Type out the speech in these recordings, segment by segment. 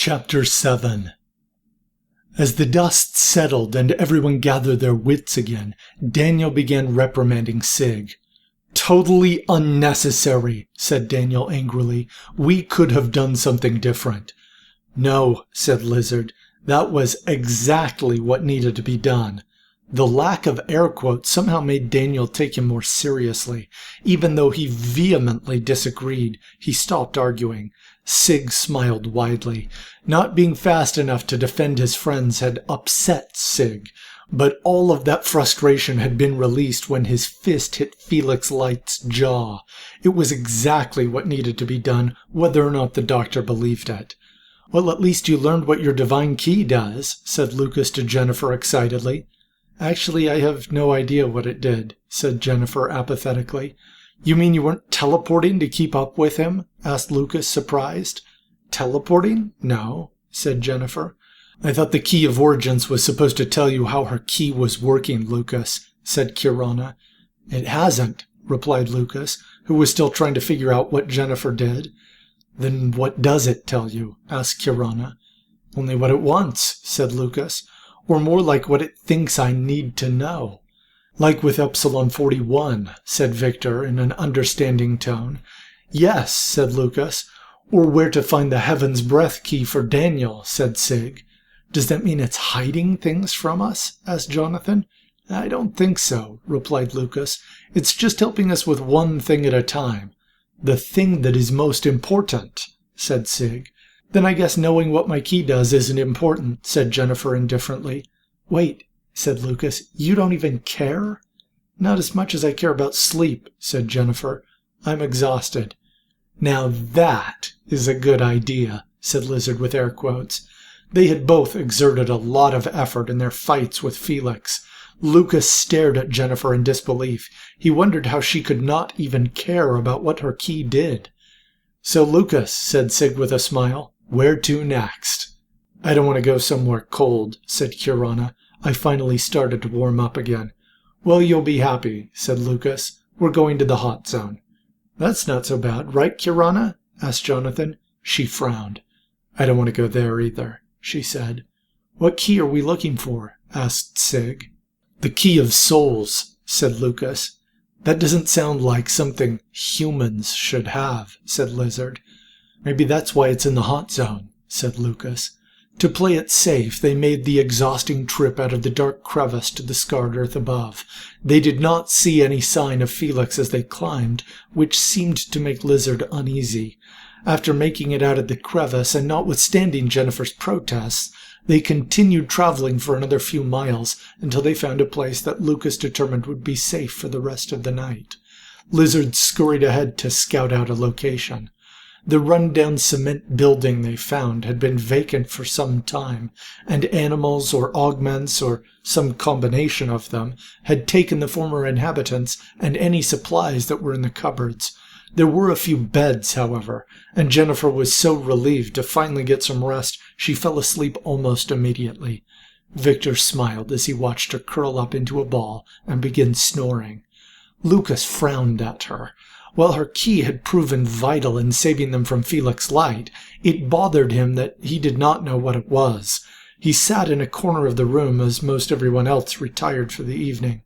Chapter 7. As the dust settled and everyone gathered their wits again, Daniel began reprimanding Sig. "Totally unnecessary," said Daniel angrily. "We could have done something different." "No," said Lizard. "That was exactly what needed to be done." The lack of air quotes somehow made Daniel take him more seriously. Even though he vehemently disagreed, he stopped arguing. Sig smiled widely. Not being fast enough to defend his friends had upset Sig, but all of that frustration had been released when his fist hit Felix Light's jaw. It was exactly what needed to be done, whether or not the doctor believed it. "Well, at least you learned what your divine key does," said Lucas to Jennifer excitedly. "Actually, I have no idea what it did," said Jennifer apathetically. "You mean you weren't teleporting to keep up with him?" asked Lucas, surprised. "Teleporting? No," said Jennifer. "I thought the key of origins was supposed to tell you how her key was working, Lucas," said Kirana. "It hasn't," replied Lucas, who was still trying to figure out what Jennifer did. "Then what does it tell you?" asked Kirana. "Only what it wants," said Lucas. "Or more like what it thinks I need to know." "Like with Epsilon 41, said Victor in an understanding tone. "Yes," said Lucas. "Or where to find the Heaven's Breath key for Daniel," said Sig. "Does that mean it's hiding things from us?" asked Jonathan. "I don't think so," replied Lucas. "It's just helping us with one thing at a time." "The thing that is most important," said Sig. "Then I guess knowing what my key does isn't important," said Jennifer indifferently. "Wait," said Lucas, "you don't even care?" "Not as much as I care about sleep," said Jennifer. "I'm exhausted." "Now that is a good idea," said Lizard with air quotes. They had both exerted a lot of effort in their fights with Felix. Lucas stared at Jennifer in disbelief. He wondered how she could not even care about what her key did. "So Lucas," said Sig with a smile, "where to next?" "I don't want to go somewhere cold," said Kirana. I finally started to warm up again. "Well, you'll be happy," said Lucas. "We're going to the hot zone." "That's not so bad, right, Kirana?" asked Jonathan. She frowned. "I don't want to go there either," she said. "What key are we looking for?" asked Sig. "The key of souls," said Lucas. "That doesn't sound like something humans should have," said Lizard. "Maybe that's why it's in the hot zone," said Lucas. To play it safe, they made the exhausting trip out of the dark crevice to the scarred earth above. They did not see any sign of Felix as they climbed, which seemed to make Lizard uneasy. After making it out of the crevice, and notwithstanding Jennifer's protests, they continued traveling for another few miles until they found a place that Lucas determined would be safe for the rest of the night. Lizard scurried ahead to scout out a location. The run-down cement building they found had been vacant for some time, and animals or augments, or some combination of them, had taken the former inhabitants and any supplies that were in the cupboards. There were a few beds, however, and Jennifer was so relieved to finally get some rest she fell asleep almost immediately. Victor smiled as he watched her curl up into a ball and begin snoring. Lucas frowned at her. While her key had proven vital in saving them from Felix Light, it bothered him that he did not know what it was. He sat in a corner of the room as most everyone else retired for the evening.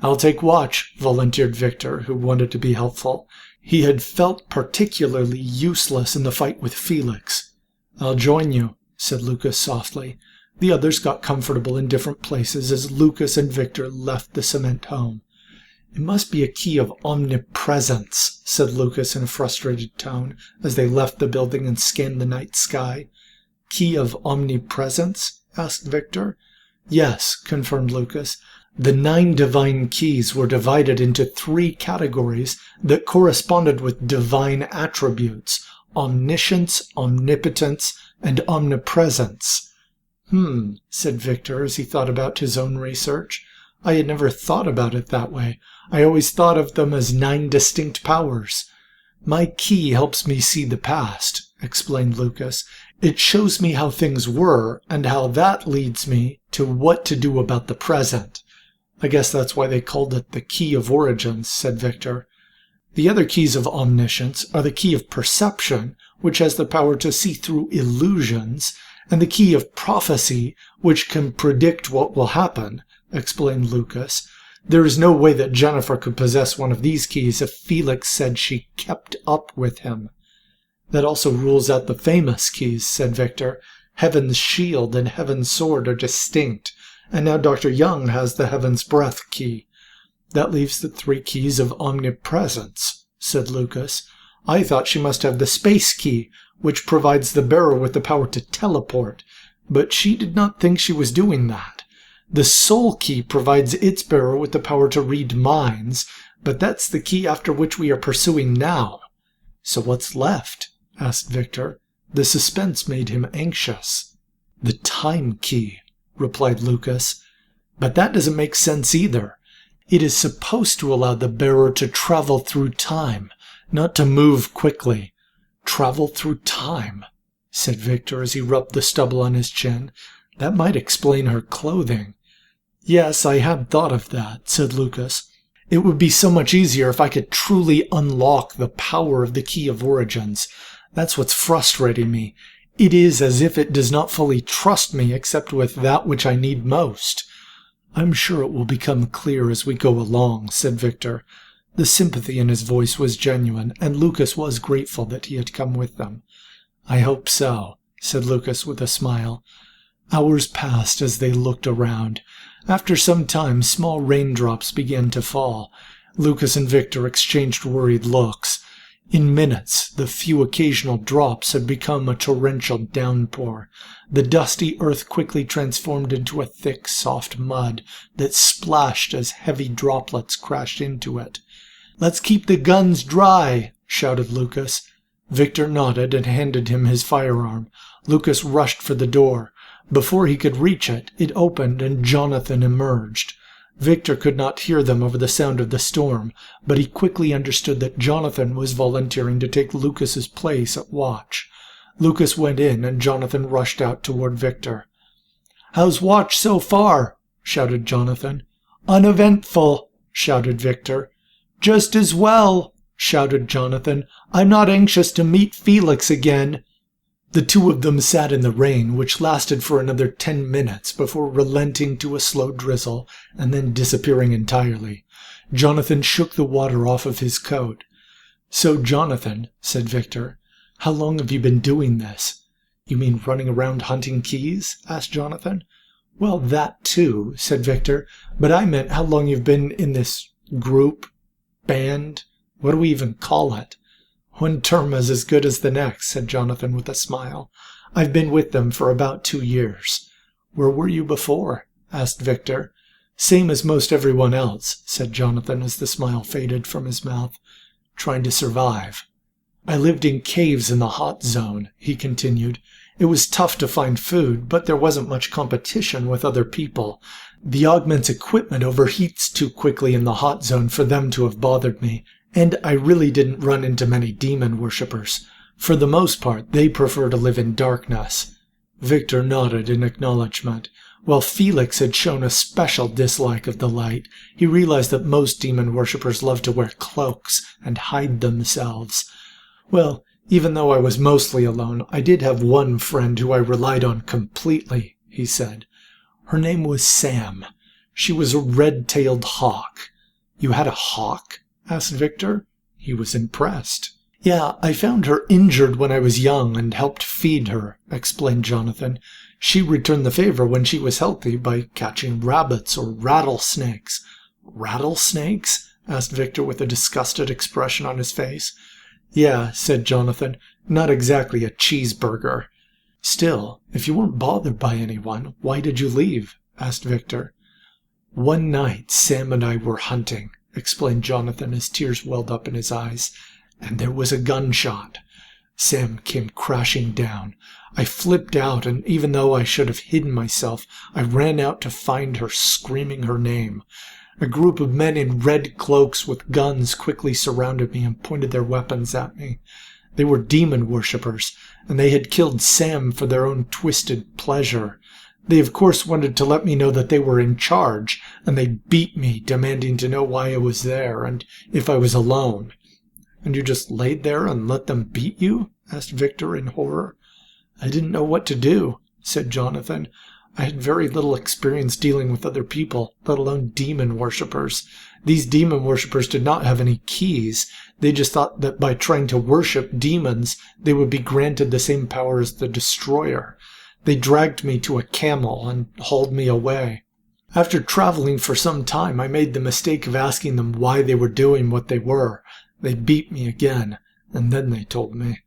"I'll take watch," volunteered Victor, who wanted to be helpful. He had felt particularly useless in the fight with Felix. "I'll join you," said Lucas softly. The others got comfortable in different places as Lucas and Victor left the cement home. "It must be a key of omnipresence," said Lucas in a frustrated tone as they left the building and scanned the night sky. "Key of omnipresence?" asked Victor. "Yes," confirmed Lucas. "The 9 divine keys were divided into 3 categories that corresponded with divine attributes: omniscience, omnipotence, and omnipresence." Said Victor as he thought about his own research. "I had never thought about it that way. I always thought of them as 9 distinct powers." "My key helps me see the past," explained Lucas. "It shows me how things were, and how that leads me to what to do about the present." "I guess that's why they called it the Key of Origins," said Victor. The other keys of omniscience are the key of perception, which has the power to see through illusions, and the key of prophecy, which can predict what will happen, explained Lucas. There is no way that Jennifer could possess one of these keys if Felix said she kept up with him. That also rules out the famous keys, said Victor. Heaven's shield and Heaven's sword are distinct, and now Dr. Young has the Heaven's breath key. That leaves the 3 keys of omnipresence, said Lucas. I thought she must have the space key, which provides the bearer with the power to teleport, but she did not think she was doing that. The soul key provides its bearer with the power to read minds, but that's the key after which we are pursuing now. So what's left? Asked Victor. The suspense made him anxious. The time key, replied Lucas. But that doesn't make sense either. It is supposed to allow the bearer to travel through time, not to move quickly. Travel through time, said Victor as he rubbed the stubble on his chin. That might explain her clothing. Yes, I had thought of that, said Lucas. It would be so much easier if I could truly unlock the power of the Key of Origins. That's what's frustrating me. It is as if it does not fully trust me except with that which I need most. I'm sure it will become clear as we go along, said Victor. The sympathy in his voice was genuine, and Lucas was grateful that he had come with them. I hope so, said Lucas with a smile. Hours passed as they looked around. After some time, small raindrops began to fall. Lucas and Victor exchanged worried looks. In minutes, the few occasional drops had become a torrential downpour. The dusty earth quickly transformed into a thick, soft mud that splashed as heavy droplets crashed into it. "Let's keep the guns dry," shouted Lucas. Victor nodded and handed him his firearm. Lucas rushed for the door. Before he could reach it, it opened and Jonathan emerged. Victor could not hear them over the sound of the storm, but he quickly understood that Jonathan was volunteering to take Lucas's place at watch. Lucas went in and Jonathan rushed out toward Victor. "How's watch so far?" shouted Jonathan. "Uneventful," shouted Victor. "Just as well," shouted Jonathan. "I'm not anxious to meet Felix again." The two of them sat in the rain, which lasted for another 10 minutes before relenting to a slow drizzle and then disappearing entirely. Jonathan shook the water off of his coat. "So, Jonathan," said Victor, "how long have you been doing this?" "You mean running around hunting keys?" asked Jonathan. "Well, that too," said Victor, "but I meant how long you've been in this group, band, what do we even call it?" "One term is as good as the next," said Jonathan with a smile. "I've been with them for about 2 years." "Where were you before?" asked Victor. "Same as most everyone else," said Jonathan as the smile faded from his mouth. "Trying to survive." "I lived in caves in the hot zone," he continued. "It was tough to find food, but there wasn't much competition with other people. The augment's equipment overheats too quickly in the hot zone for them to have bothered me. And I really didn't run into many demon worshippers. For the most part, they prefer to live in darkness." Victor nodded in acknowledgement. While Felix had shown a special dislike of the light, he realized that most demon worshippers love to wear cloaks and hide themselves. "Well, even though I was mostly alone, I did have one friend who I relied on completely," he said. "Her name was Sam. She was a red-tailed hawk." "You had a hawk?" asked Victor. He was impressed. "Yeah, I found her injured when I was young and helped feed her," explained Jonathan. "She returned the favor when she was healthy by catching rabbits or rattlesnakes." "Rattlesnakes?" asked Victor with a disgusted expression on his face. "Yeah," said Jonathan, "not exactly a cheeseburger." "Still, if you weren't bothered by anyone, why did you leave?" asked Victor. "One night Sam and I were hunting," explained Jonathan as tears welled up in his eyes, "and there was a gunshot. Sam came crashing down. I flipped out, and even though I should have hidden myself, I ran out to find her, screaming her name. A group of men in red cloaks with guns quickly surrounded me and pointed their weapons at me. They were demon worshippers, and they had killed Sam for their own twisted pleasure. They of course wanted to let me know that they were in charge, and they beat me, demanding to know why I was there and if I was alone. And you just laid there and let them beat you? Asked Victor in horror. I didn't know what to do, said Jonathan. I had very little experience dealing with other people, let alone demon worshippers. These demon worshippers did not have any keys. They just thought that by trying to worship demons, they would be granted the same power as the destroyer. They dragged me to a camel and hauled me away. After traveling for some time, I made the mistake of asking them why they were doing what they were. They beat me again, and then they told me.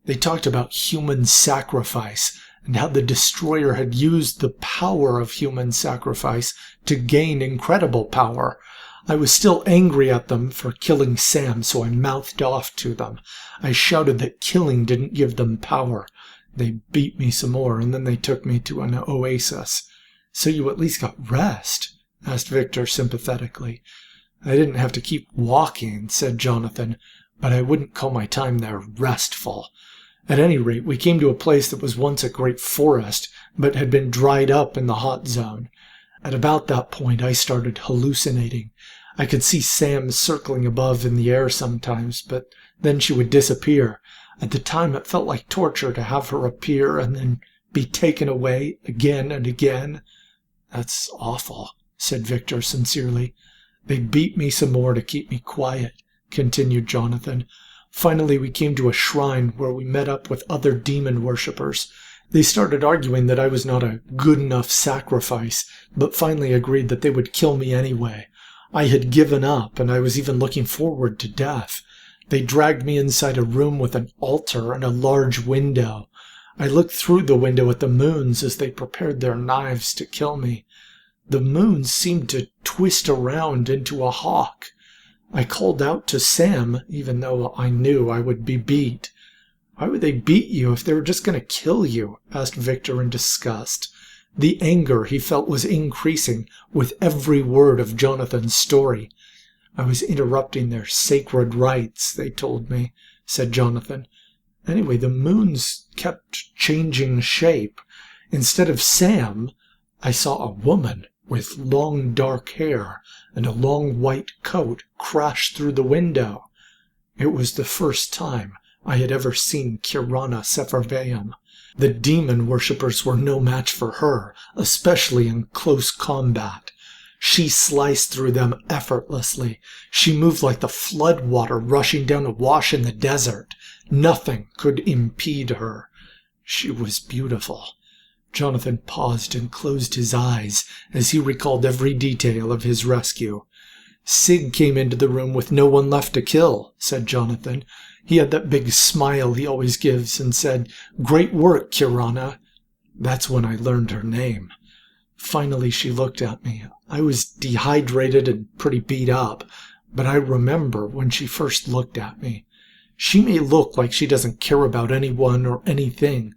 They talked about human sacrifice, and how the destroyer had used the power of human sacrifice to gain incredible power. I was still angry at them for killing Sam, so I mouthed off to them. I shouted that killing didn't give them power. They beat me some more, and then they took me to an oasis. So you at least got rest? Asked Victor sympathetically. I didn't have to keep walking, said Jonathan, but I wouldn't call my time there restful. At any rate, we came to a place that was once a great forest, but had been dried up in the hot zone. At about that point, I started hallucinating. I could see Sam circling above in the air sometimes, but then she would disappear. At the time, it felt like torture to have her appear and then be taken away again and again. That's awful, said Victor sincerely. They beat me some more to keep me quiet, continued Jonathan. Finally, we came to a shrine where we met up with other demon worshippers. They started arguing that I was not a good enough sacrifice, but finally agreed that they would kill me anyway. I had given up, and I was even looking forward to death. They dragged me inside a room with an altar and a large window. I looked through the window at the moons as they prepared their knives to kill me. The moons seemed to twist around into a hawk. I called out to Sam, even though I knew I would be beat. Why would they beat you if they were just going to kill you? Asked Victor in disgust. The anger he felt was increasing with every word of Jonathan's story. I was interrupting their sacred rites, they told me, said Jonathan. Anyway, the moons kept changing shape. Instead of Sam, I saw a woman with long dark hair and a long white coat crash through the window. It was the first time I had ever seen Kirana Sepharvaim. The demon worshippers were no match for her, especially in close combat. She sliced through them effortlessly. She moved like the flood water rushing down a wash in the desert. Nothing could impede her. She was beautiful. Jonathan paused and closed his eyes as he recalled every detail of his rescue. Sig came into the room with no one left to kill, said Jonathan. He had that big smile he always gives and said, "Great work, Kirana." That's when I learned her name. Finally she looked at me. I was dehydrated and pretty beat up, but I remember when she first looked at me. She may look like she doesn't care about anyone or anything,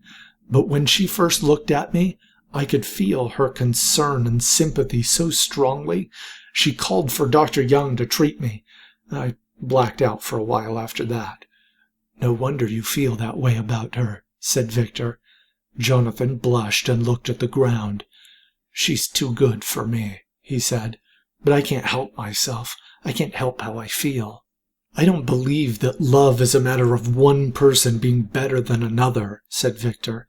but when she first looked at me, I could feel her concern and sympathy so strongly. She called for Dr. Young to treat me. I blacked out for a while after that. No wonder you feel that way about her, said Victor. Jonathan blushed and looked at the ground. She's too good for me, he said, but I can't help myself. I can't help how I feel. I don't believe that love is a matter of one person being better than another, said Victor.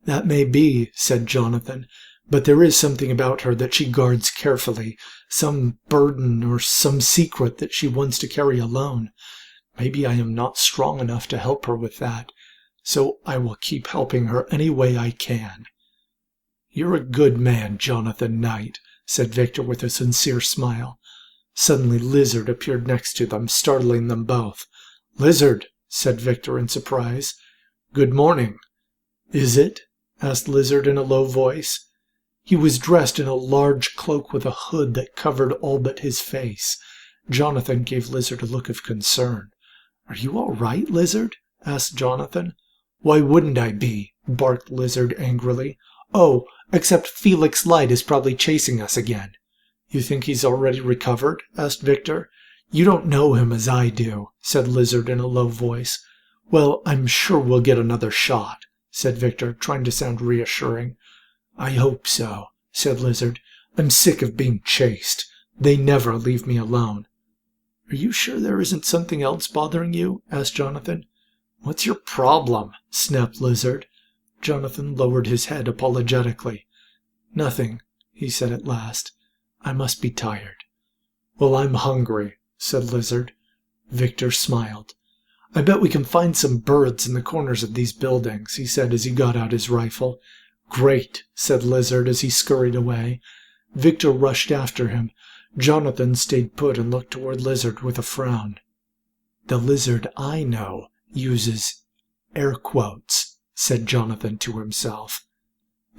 That may be, said Jonathan, but there is something about her that she guards carefully, some burden or some secret that she wants to carry alone. Maybe I am not strong enough to help her with that, so I will keep helping her any way I can. You're a good man, Jonathan Knight, said Victor with a sincere smile. Suddenly Lizard appeared next to them, startling them both. Lizard, said Victor in surprise. Good morning. Is it? Asked Lizard in a low voice. He was dressed in a large cloak with a hood that covered all but his face. Jonathan gave Lizard a look of concern. Are you all right, Lizard? Asked Jonathan. Why wouldn't I be? Barked Lizard angrily. Oh, except Felix Light is probably chasing us again. You think he's already recovered? Asked Victor. You don't know him as I do, said Lizard in a low voice. Well, I'm sure we'll get another shot, said Victor, trying to sound reassuring. I hope so, said Lizard. I'm sick of being chased. They never leave me alone. "Are you sure there isn't something else bothering you?" asked Jonathan. "What's your problem?" snapped Lizard. Jonathan lowered his head apologetically. "Nothing," he said at last. "I must be tired." "Well, I'm hungry," said Lizard. Victor smiled. "I bet we can find some birds in the corners of these buildings," he said as he got out his rifle. "Great," said Lizard as he scurried away. Victor rushed after him. Jonathan stayed put and looked toward Lizard with a frown. "The Lizard I know uses air quotes," said Jonathan to himself.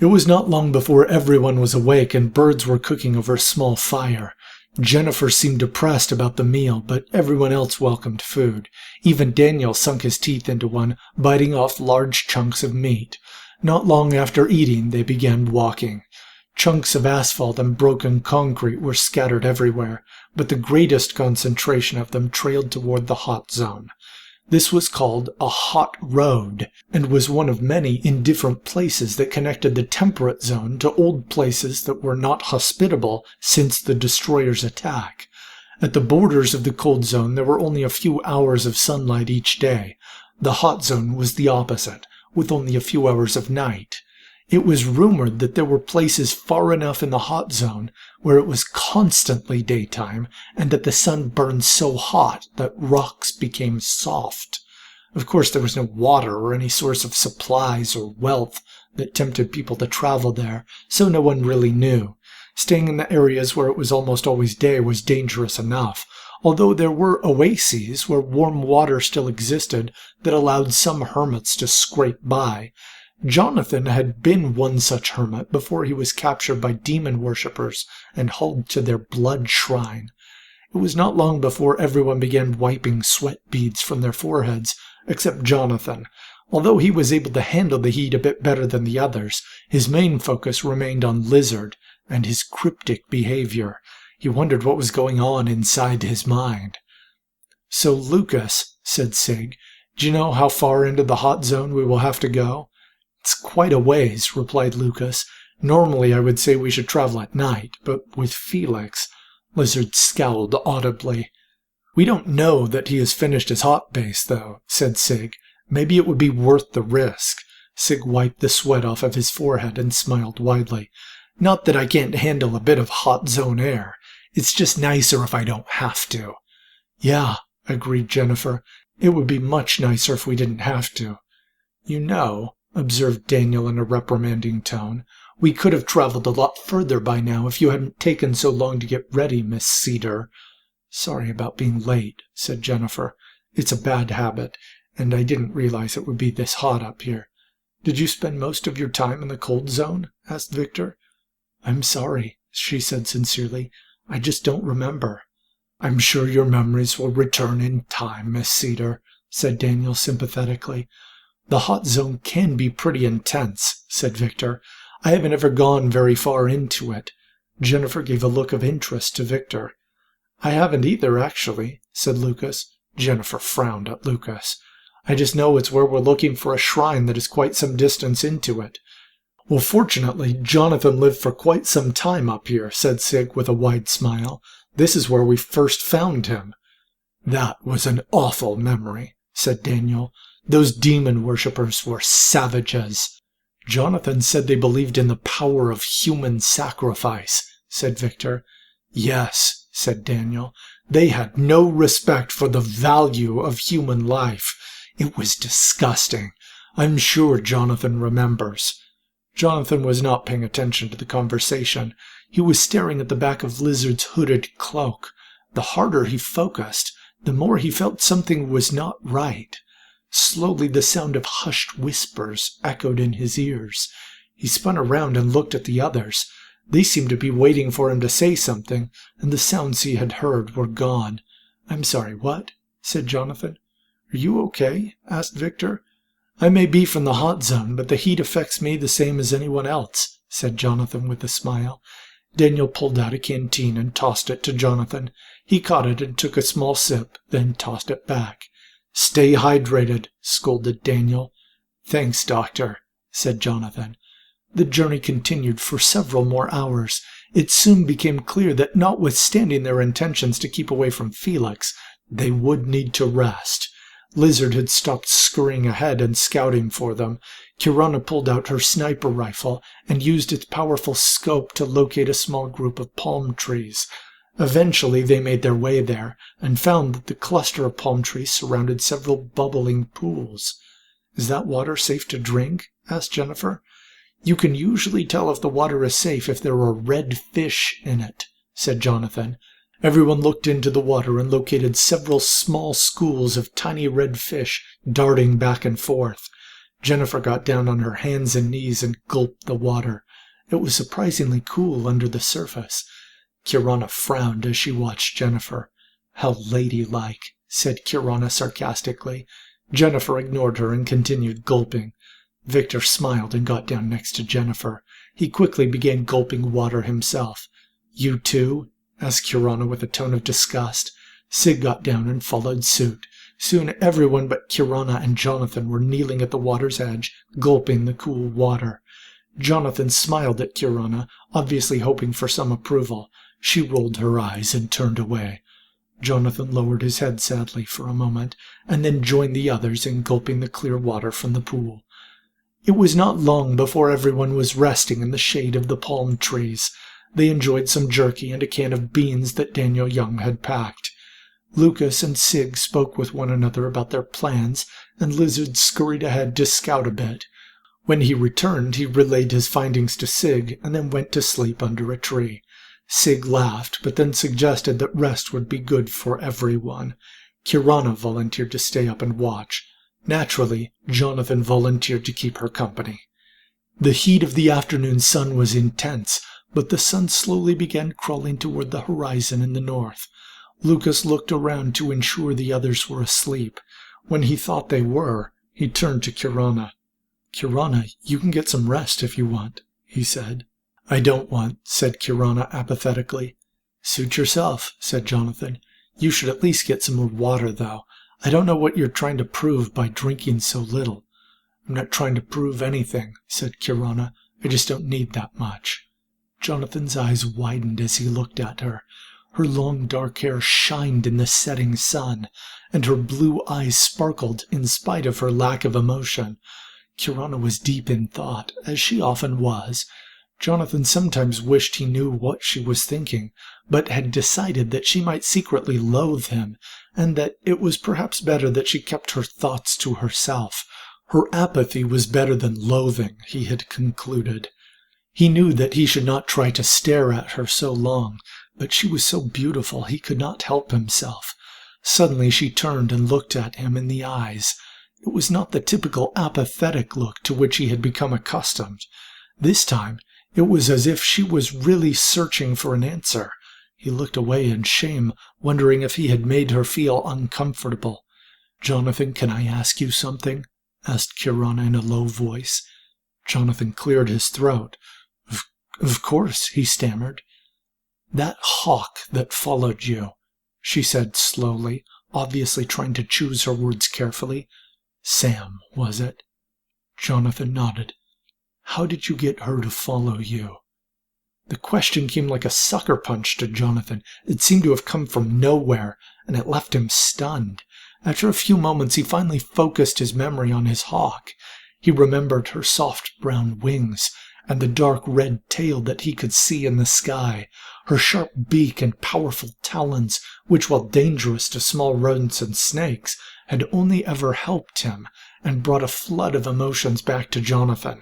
It was not long before everyone was awake and birds were cooking over a small fire. Jennifer seemed depressed about the meal, but everyone else welcomed food. Even Daniel sunk his teeth into one, biting off large chunks of meat. Not long after eating, they began walking. Chunks of asphalt and broken concrete were scattered everywhere, but the greatest concentration of them trailed toward the hot zone. This was called a hot road, and was one of many in different places that connected the temperate zone to old places that were not hospitable since the destroyer's attack. At the borders of the cold zone there were only a few hours of sunlight each day. The hot zone was the opposite, with only a few hours of night. It was rumored that there were places far enough in the hot zone where it was constantly daytime and that the sun burned so hot that rocks became soft. Of course, there was no water or any source of supplies or wealth that tempted people to travel there, so no one really knew. Staying in the areas where it was almost always day was dangerous enough, although there were oases where warm water still existed that allowed some hermits to scrape by. Jonathan had been one such hermit before he was captured by demon worshippers and hauled to their blood shrine. It was not long before everyone began wiping sweat beads from their foreheads, except Jonathan. Although he was able to handle the heat a bit better than the others, his main focus remained on Lizard and his cryptic behavior. He wondered what was going on inside his mind. "So, Lucas," said Sig, "do you know how far into the hot zone we will have to go?" "It's quite a ways," replied Lucas. "Normally I would say we should travel at night, but with Felix—" Lizard scowled audibly. "We don't know that he has finished his hot base, though," said Sig. "Maybe it would be worth the risk." Sig wiped the sweat off of his forehead and smiled widely. "Not that I can't handle a bit of hot zone air. It's just nicer if I don't have to." "Yeah," agreed Jennifer. "It would be much nicer if we didn't have to." "You know," observed Daniel in a reprimanding tone, "we could have traveled a lot further by now if you hadn't taken so long to get ready, Miss Cedar." "Sorry about being late," said Jennifer. "It's a bad habit, and I didn't realize it would be this hot up here." "Did you spend most of your time in the cold zone?" asked Victor. "I'm sorry," she said sincerely. "I just don't remember." "I'm sure your memories will return in time, Miss Cedar," said Daniel sympathetically. "The hot zone can be pretty intense," said Victor. "I haven't ever gone very far into it." Jennifer gave a look of interest to Victor. "I haven't either, actually," said Lucas. Jennifer frowned at Lucas. "I just know it's where we're looking for a shrine that is quite some distance into it." "Well, fortunately, Jonathan lived for quite some time up here," said Sig with a wide smile. "This is where we first found him." "That was an awful memory," said Daniel. "Those demon worshippers were savages." "Jonathan said they believed in the power of human sacrifice," said Victor. "Yes," said Daniel. "They had no respect for the value of human life. It was disgusting. I'm sure Jonathan remembers." Jonathan was not paying attention to the conversation. He was staring at the back of Lizard's hooded cloak. The harder he focused, the more he felt something was not right. Slowly the sound of hushed whispers echoed in his ears. He spun around and looked at the others. They seemed to be waiting for him to say something, and the sounds he had heard were gone. "I'm sorry, what?" said Jonathan. "Are you okay?" asked Victor. "I may be from the hot zone, but the heat affects me the same as anyone else," said Jonathan with a smile. Daniel pulled out a canteen and tossed it to Jonathan. He caught it and took a small sip, then tossed it back. "Stay hydrated," scolded Daniel. "Thanks, Doctor," said Jonathan. The journey continued for several more hours. It soon became clear that notwithstanding their intentions to keep away from Felix, they would need to rest. Lizard had stopped scurrying ahead and scouting for them. Kirana pulled out her sniper rifle and used its powerful scope to locate a small group of palm trees. Eventually they made their way there and found that the cluster of palm trees surrounded several bubbling pools. "Is that water safe to drink?" asked Jennifer. "You can usually tell if the water is safe if there are red fish in it," said Jonathan. Everyone looked into the water and located several small schools of tiny red fish darting back and forth. Jennifer got down on her hands and knees and gulped the water. It was surprisingly cool under the surface. Kirana frowned as she watched Jennifer. "How ladylike," said Kirana sarcastically. Jennifer ignored her and continued gulping. Victor smiled and got down next to Jennifer. He quickly began gulping water himself. "You too?" asked Kirana with a tone of disgust. Sig got down and followed suit. Soon everyone but Kirana and Jonathan were kneeling at the water's edge, gulping the cool water. Jonathan smiled at Kirana, obviously hoping for some approval. She rolled her eyes and turned away. Jonathan lowered his head sadly for a moment, and then joined the others in gulping the clear water from the pool. It was not long before everyone was resting in the shade of the palm trees. They enjoyed some jerky and a can of beans that Daniel Young had packed. Lucas and Sig spoke with one another about their plans, and Lizard scurried ahead to scout a bit. When he returned, he relayed his findings to Sig and then went to sleep under a tree. Sig laughed, but then suggested that rest would be good for everyone. Kirana volunteered to stay up and watch. Naturally, Jonathan volunteered to keep her company. The heat of the afternoon sun was intense, but the sun slowly began crawling toward the horizon in the north. Lucas looked around to ensure the others were asleep. When he thought they were, he turned to Kirana. "Kirana, you can get some rest if you want," he said. "I don't want," said Kirana apathetically. "Suit yourself," said Jonathan. "You should at least get some more water, though. I don't know what you're trying to prove by drinking so little." "I'm not trying to prove anything," said Kirana. "I just don't need that much." Jonathan's eyes widened as he looked at her. Her long dark hair shined in the setting sun, and her blue eyes sparkled in spite of her lack of emotion. Kirana was deep in thought, as she often was. Jonathan sometimes wished he knew what she was thinking, but had decided that she might secretly loathe him, and that it was perhaps better that she kept her thoughts to herself. Her apathy was better than loathing, he had concluded. He knew that he should not try to stare at her so long, but she was so beautiful he could not help himself. Suddenly she turned and looked at him in the eyes. It was not the typical apathetic look to which he had become accustomed. This time it was as if she was really searching for an answer. He looked away in shame, wondering if he had made her feel uncomfortable. "Jonathan, can I ask you something?" asked Kirana in a low voice. Jonathan cleared his throat. Of course," he stammered. "That hawk that followed you," she said slowly, obviously trying to choose her words carefully. "Sam, was it?" Jonathan nodded. "How did you get her to follow you?" The question came like a sucker punch to Jonathan. It seemed to have come from nowhere, and it left him stunned. After a few moments he finally focused his memory on his hawk. He remembered her soft brown wings, and the dark red tail that he could see in the sky, her sharp beak and powerful talons, which, while dangerous to small rodents and snakes, had only ever helped him, and brought a flood of emotions back to Jonathan.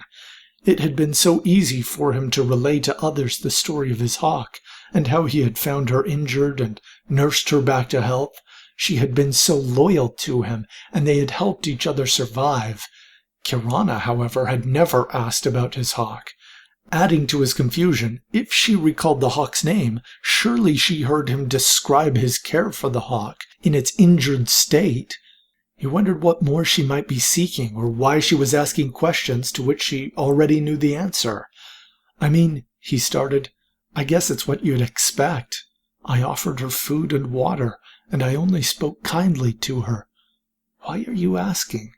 It had been so easy for him to relay to others the story of his hawk, and how he had found her injured and nursed her back to health. She had been so loyal to him, and they had helped each other survive. Kirana, however, had never asked about his hawk. Adding to his confusion, if she recalled the hawk's name, surely she heard him describe his care for the hawk in its injured state. He wondered what more she might be seeking, or why she was asking questions to which she already knew the answer. "I mean," he started, "I guess it's what you'd expect. I offered her food and water, and I only spoke kindly to her. Why are you asking?"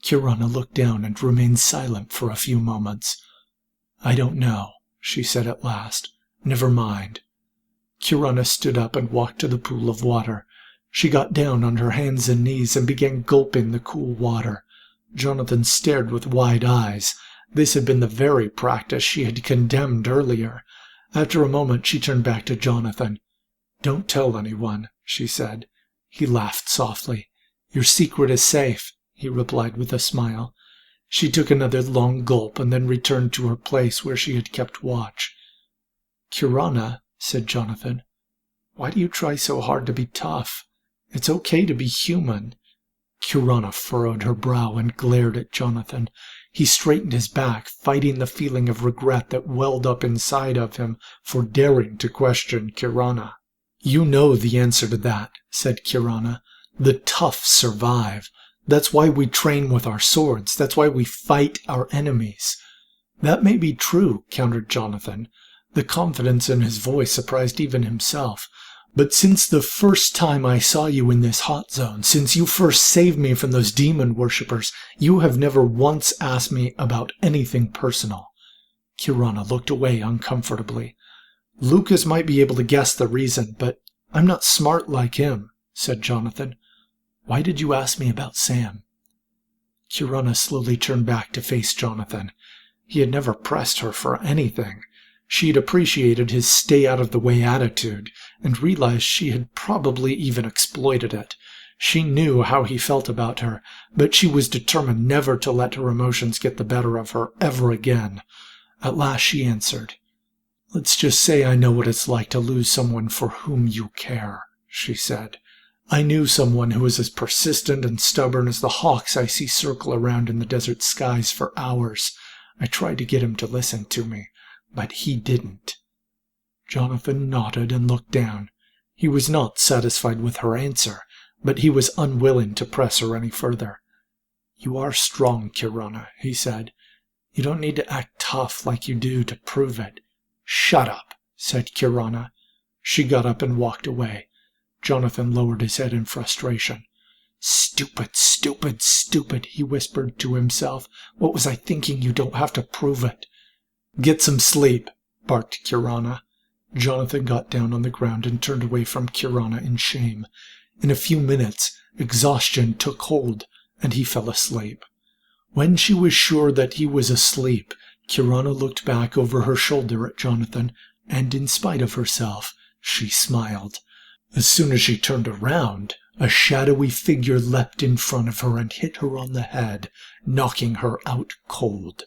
Kirana looked down and remained silent for a few moments. "I don't know," she said at last. Never mind. Kirana stood up and walked to the pool of water. She got down on her hands and knees and began gulping the cool water. Jonathan stared with wide eyes. This had been the very practice she had condemned earlier. After a moment she turned back to Jonathan. "Don't tell anyone," she said. He laughed softly. "Your secret is safe," he replied with a smile. She took another long gulp and then returned to her place where she had kept watch. "Kirana," said Jonathan, "why do you try so hard to be tough? It's okay to be human." Kirana furrowed her brow and glared at Jonathan. He straightened his back, fighting the feeling of regret that welled up inside of him for daring to question Kirana. "You know the answer to that," said Kirana. "The tough survive. That's why we train with our swords. That's why we fight our enemies." "That may be true," countered Jonathan. The confidence in his voice surprised even himself. "But since the first time I saw you in this hot zone, since you first saved me from those demon worshippers, you have never once asked me about anything personal." Kirana looked away uncomfortably. "Lucas might be able to guess the reason, but I'm not smart like him," said Jonathan. "Why did you ask me about Sam?" Kirana slowly turned back to face Jonathan. He had never pressed her for anything. She had appreciated his stay-out-of-the-way attitude and realized she had probably even exploited it. She knew how he felt about her, but she was determined never to let her emotions get the better of her ever again. At last she answered. "Let's just say I know what it's like to lose someone for whom you care," she said. "I knew someone who was as persistent and stubborn as the hawks I see circle around in the desert skies for hours. I tried to get him to listen to me, but he didn't." Jonathan nodded and looked down. He was not satisfied with her answer, but he was unwilling to press her any further. "You are strong, Kirana," he said. "You don't need to act tough like you do to prove it." "Shut up," said Kirana. She got up and walked away. Jonathan lowered his head in frustration. "Stupid, stupid, stupid," he whispered to himself. "What was I thinking? You don't have to prove it." "Get some sleep," barked Kirana. Jonathan got down on the ground and turned away from Kirana in shame. In a few minutes, exhaustion took hold, and he fell asleep. When she was sure that he was asleep, Kirana looked back over her shoulder at Jonathan, and in spite of herself, she smiled. As soon as she turned around, a shadowy figure leapt in front of her and hit her on the head, knocking her out cold.